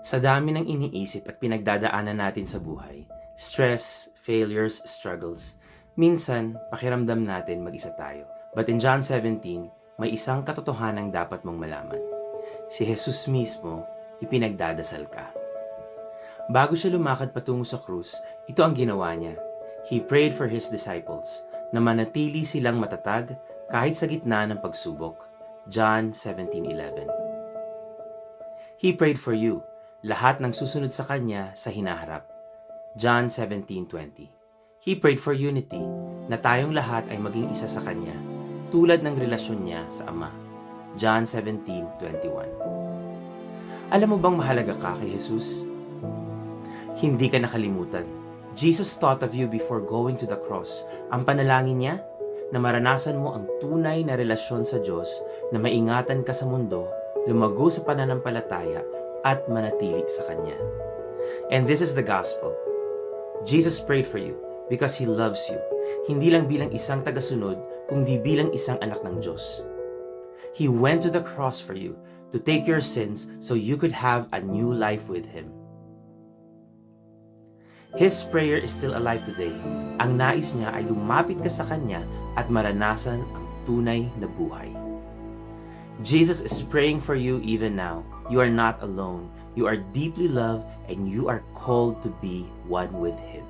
Sa dami ng iniisip at pinagdadaanan natin sa buhay, stress, failures, struggles, minsan pakiramdam natin mag-isa tayo. But in John 17, may isang katotohanang dapat mong malaman. Si Jesus mismo, ipinagdadasal ka. Bago siya lumakad patungo sa krus, ito ang ginawa niya. He prayed for His disciples na manatili silang matatag kahit sa gitna ng pagsubok. John 17:11. He prayed for you, lahat ng susunod sa Kanya sa hinaharap. John 17:20. He prayed for unity, na tayong lahat ay maging isa sa Kanya, tulad ng relasyon niya sa Ama. John 17:21. Alam mo bang mahalaga ka kay Jesus? Hindi ka nakalimutan. Jesus thought of you before going to the cross. Ang panalangin niya, na maranasan mo ang tunay na relasyon sa Diyos, na maingatan ka sa mundo, lumago sa pananampalataya, at manatili sa Kanya. And this is the gospel. Jesus prayed for you because He loves you, hindi lang bilang isang tagasunod, kundi bilang isang anak ng Diyos. He went to the cross for you to take your sins so you could have a new life with Him. His prayer is still alive today. Ang nais niya ay lumapit ka sa Kanya at maranasan ang tunay na buhay. Jesus is praying for you even now. You are not alone. You are deeply loved and you are called to be one with Him.